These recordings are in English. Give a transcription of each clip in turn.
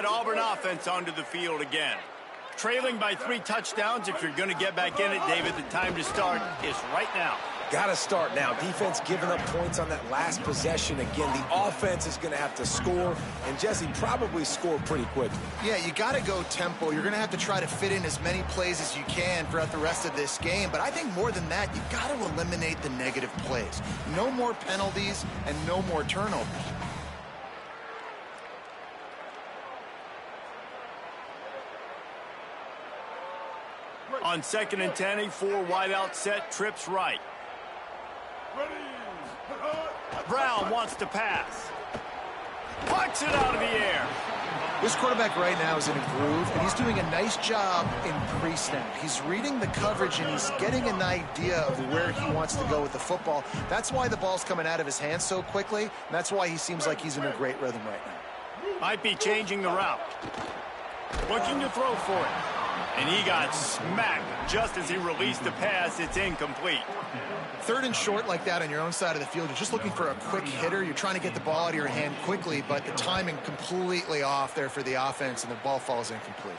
that Auburn offense onto the field again. Trailing by 3 touchdowns. If you're going to get back in it, David, the time to start is right now. Got to start now. Defense giving up points on that last possession. Again, the offense is going to have to score, and Jesse probably score pretty quickly. Yeah, you got to go tempo. You're going to have to try to fit in as many plays as you can throughout the rest of this game. But I think more than that, you got to eliminate the negative plays. No more penalties and no more turnovers. On 2nd and 10, a 4 wide out set, trips right. Brown wants to pass. Pucks it out of the air. This quarterback right now is in a groove, and he's doing a nice job in pre-snap. He's reading the coverage, and he's getting an idea of where he wants to go with the football. That's why the ball's coming out of his hands so quickly, and that's why he seems like he's in a great rhythm right now. Might be changing the route. Looking to throw for it. And he got smacked just as he released the pass. It's incomplete. 3rd and short like that on your own side of the field. You're just looking for a quick hitter. You're trying to get the ball out of your hand quickly, but the timing completely off there for the offense, and the ball falls incomplete.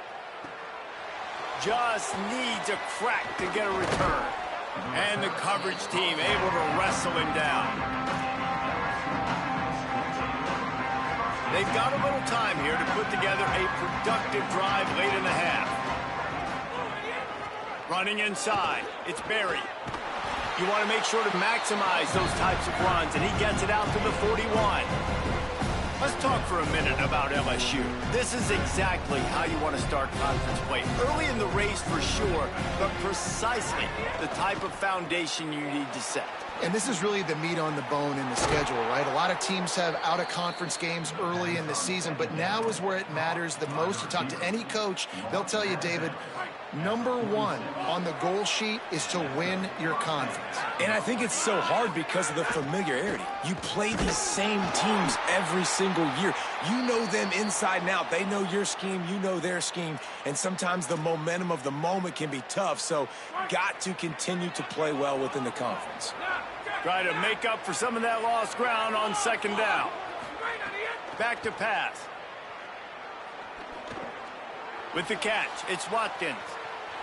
Just needs a crack to get a return. And the coverage team able to wrestle him down. They've got a little time here to put together a productive drive late in the half. Running inside, it's Berry. You want to make sure to maximize those types of runs, and he gets it out to the 41. Let's talk for a minute about LSU. This is exactly how you want to start conference play. Early in the race for sure, but precisely the type of foundation you need to set. And this is really the meat on the bone in the schedule, right? A lot of teams have out-of-conference games early in the season, but now is where it matters the most. You talk to any coach, they'll tell you, David, number 1 on the goal sheet is to win your conference. And I think it's so hard because of the familiarity. You play these same teams every single year. You know them inside and out. They know your scheme, you know their scheme, and sometimes the momentum of the moment can be tough, so got to continue to play well within the conference. Try to make up for some of that lost ground on 2nd down. Back to pass. With the catch, it's Watkins.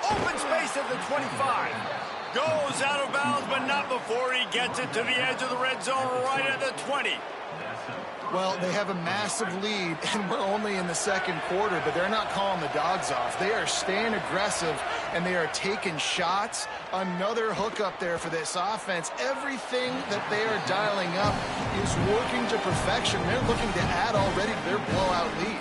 Open space at the 25. Goes out of bounds, but not before he gets it to the edge of the red zone right at the 20. Well, they have a massive lead, and we're only in the 2nd quarter, but they're not calling the dogs off. They are staying aggressive, and they are taking shots. Another hookup there for this offense. Everything that they are dialing up is working to perfection. They're looking to add already to their blowout lead.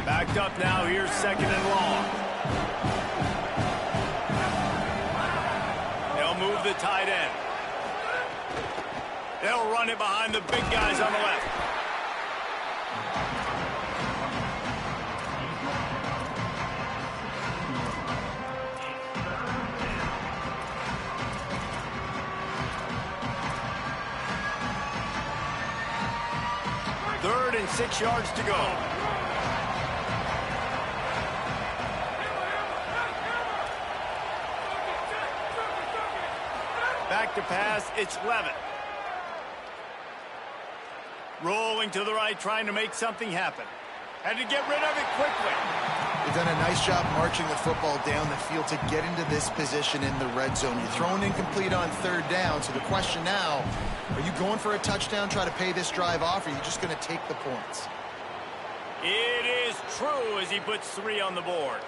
Backed up now, here's 2nd and long. They'll move the tight end. They'll run it behind the big guys on the left. Third and 6 yards to go. Back to pass, it's Levitt. Rolling to the right, trying to make something happen. Had to get rid of it quickly. They've done a nice job marching the football down the field to get into this position in the red zone. You're throwing incomplete on 3rd down, so the question now, are you going for a touchdown, try to pay this drive off, or are you just going to take the points? It is true as he puts 3 on the board.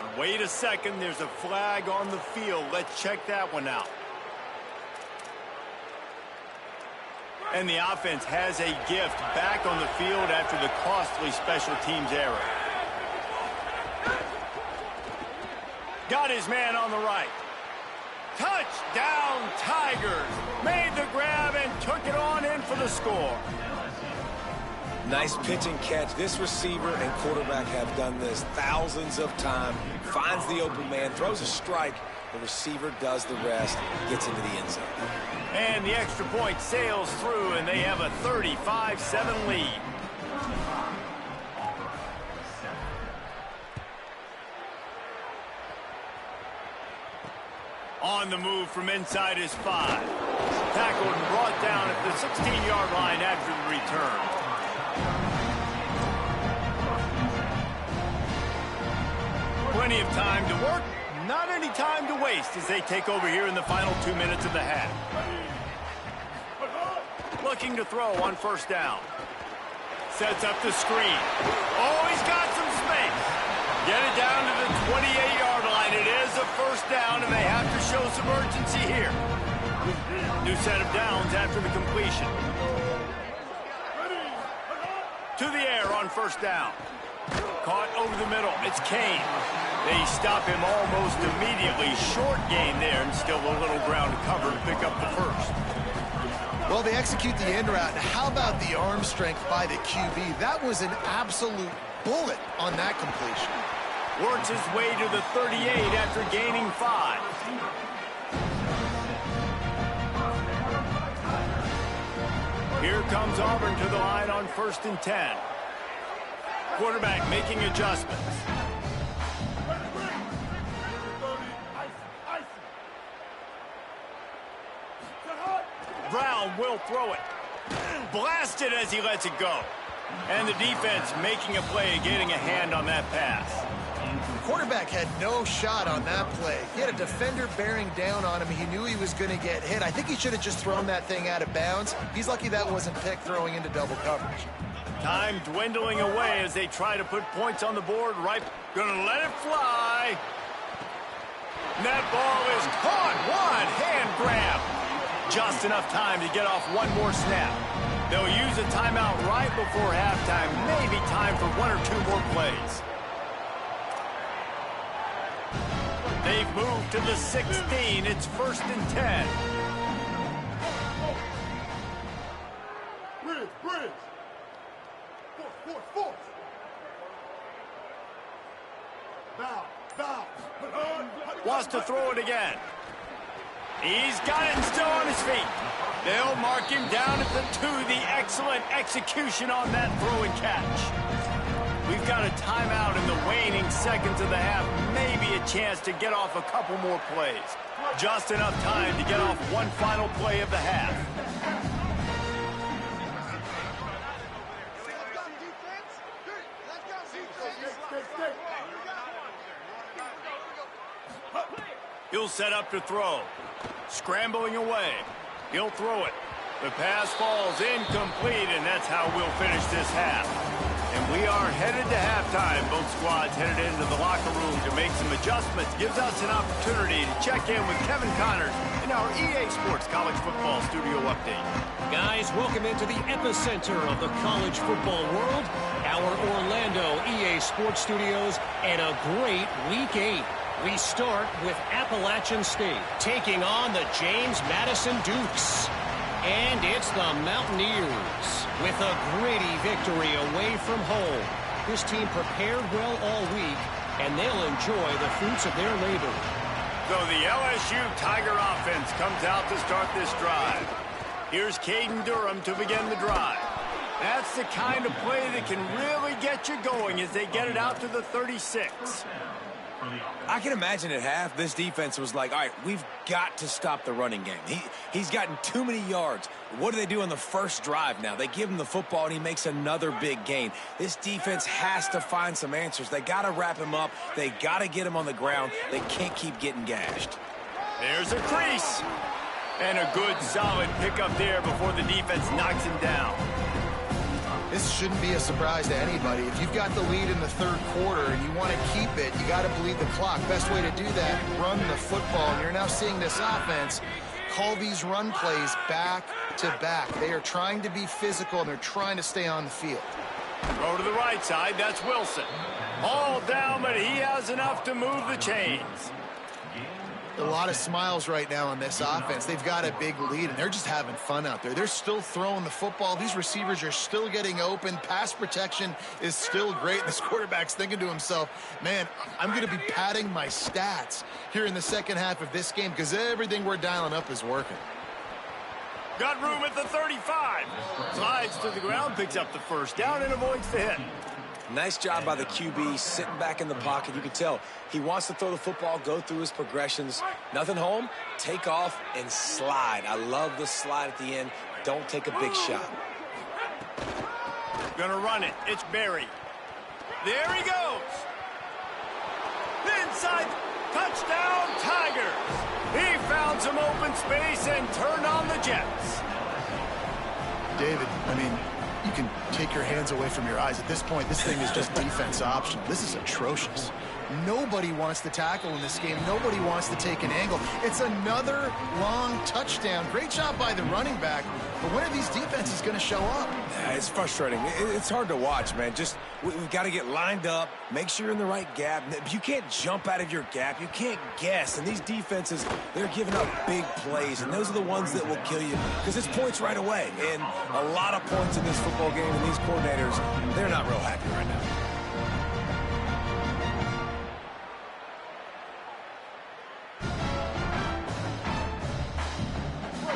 But wait a second, there's a flag on the field. Let's check that one out. And the offense has a gift back on the field after the costly special teams error. Got his man on the right. Touchdown, Tigers. Made the grab and took it on in for the score. Nice pitch and catch. This receiver and quarterback have done this thousands of times. Finds the open man, throws a strike. The receiver does the rest, gets into the end zone. And the extra point sails through, and they have a 35-7 lead. On the move from inside is 5. Tackled and brought down at the 16-yard line after the return. Plenty of time to work, not any time to waste as they take over here in the final 2 minutes of the half. Looking to throw on first down. Sets up the screen. Oh, he's got some space. Get it down to the 28-yard line. It is a first down, and they have to show some urgency here. New set of downs after the completion. To the air on first down. Caught over the middle. It's Kane. They stop him almost immediately. Short gain there, and still a little ground to cover to pick up the first. Well, they execute the end route. How about the arm strength by the QB? That was an absolute bullet on that completion. Works his way to the 38 after gaining 5. Here comes Auburn to the line on 1st and 10. Quarterback making adjustments. Brown will throw it. Blasted as he lets it go. And the defense making a play, getting a hand on that pass. The quarterback had no shot on that play. He had a defender bearing down on him. He knew he was going to get hit. I think he should have just thrown that thing out of bounds. He's lucky that wasn't picked throwing into double coverage. Time dwindling away as they try to put points on the board. Right, gonna let it fly. And that ball is caught. One hand grab. Just enough time to get off one more snap. They'll use a timeout right before halftime. Maybe time for 1 or 2 more plays. They've moved to the 16. It's 1st and 10. Bridge. Force. Bow. Wants to throw it again. He's got it and still on his feet. They'll mark him down at the 2. The excellent execution on that throw and catch. We've got a timeout in the waning seconds of the half. Maybe a chance to get off a couple more plays. Just enough time to get off one final play of the half. He'll set up to throw. Scrambling away. He'll throw it. The pass falls incomplete, and that's how we'll finish this half. And we are headed to halftime. Both squads headed into the locker room to make some adjustments. Gives us an opportunity to check in with Kevin Connors in our EA Sports College Football Studio Update. Guys, welcome into the epicenter of the college football world, our Orlando EA Sports Studios, and a great Week 8. We start with Appalachian State taking on the James Madison Dukes. And it's the Mountaineers with a gritty victory away from home. This team prepared well all week, and they'll enjoy the fruits of their labor. So the LSU Tiger offense comes out to start this drive. Here's Caden Durham to begin the drive. That's the kind of play that can really get you going as they get it out to the 36. I can imagine at half, this defense was like, all right, we've got to stop the running game. He's gotten too many yards. What do they do on the first drive now? They give him the football, and he makes another big gain. This defense has to find some answers. They got to wrap him up. They got to get him on the ground. They can't keep getting gashed. There's a crease. And a good, solid pickup there before the defense knocks him down. This shouldn't be a surprise to anybody. If you've got the lead in the third quarter and you want to keep it, you got to bleed the clock. Best way to do that, run the football. And you're now seeing this offense call these run plays back to back. They are trying to be physical, and they're trying to stay on the field. Go to the right side. That's Wilson. All down, but he has enough to move the chains. A lot of smiles right now on this offense. They've got a big lead, and they're just having fun out there. They're still throwing the football. These receivers are still getting open. Pass protection is still great. This quarterback's thinking to himself, man, I'm going to be padding my stats here in the second half of this game because everything we're dialing up is working. Got room at the 35. Slides to the ground, picks up the first down, and avoids the hit. Nice job by the QB, sitting back in the pocket. You can tell he wants to throw the football, go through his progressions. Nothing home, take off, and slide. I love the slide at the end. Don't take a big shot. Gonna run it. It's Barry. There he goes. Inside. Touchdown, Tigers. He found some open space and turned on the Jets. David, I mean, you can take your hands away from your eyes. At this point, this thing is just defense optional. This is atrocious. Nobody wants to tackle in this game. Nobody wants to take an angle. It's another long touchdown. Great job by the running back. But when are these defenses going to show up? It's frustrating. It's hard to watch, man. Just we've got to get lined up, make sure you're in the right gap. You can't jump out of your gap. You can't guess. And these defenses, they're giving up big plays, and those are the ones that will kill you because it's points right away. And a lot of points in this football game, and these coordinators, they're not real happy right now.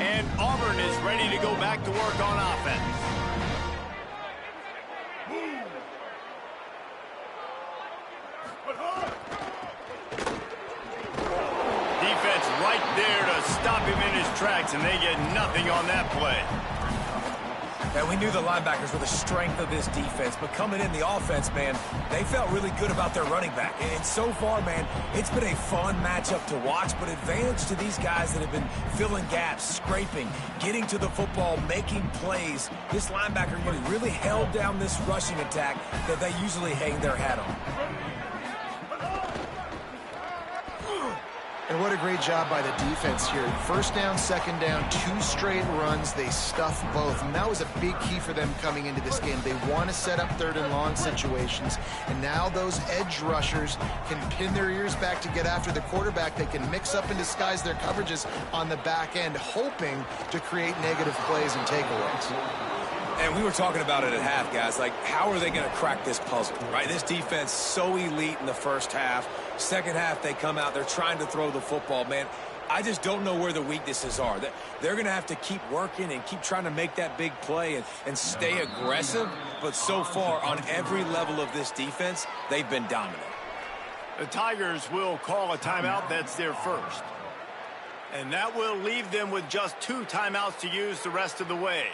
And Auburn is ready to go back to work on offense. Defense right there to stop him in his tracks, and they get nothing on that play. And we knew the linebackers were the strength of this defense, but coming in the offense, man, they felt really good about their running back. And so far, man, it's been a fun matchup to watch, but advantage to these guys that have been filling gaps, scraping, getting to the football, making plays. This linebacker unit really held down this rushing attack that they usually hang their hat on. And what a great job by the defense here. First down, second down, 2 straight runs. They stuffed both. And that was a big key for them coming into this game. They want to set up third and long situations. And now those edge rushers can pin their ears back to get after the quarterback. They can mix up and disguise their coverages on the back end, hoping to create negative plays and takeaways. And we were talking about it at half, guys. Like, how are they going to crack this puzzle, right? This defense so elite in the first half. Second half, they come out. They're trying to throw the football, man. I just don't know where the weaknesses are. They're going to have to keep working and keep trying to make that big play and stay aggressive. But so far, on every level of this defense, they've been dominant. The Tigers will call a timeout. That's their first. And that will leave them with just 2 timeouts to use the rest of the way.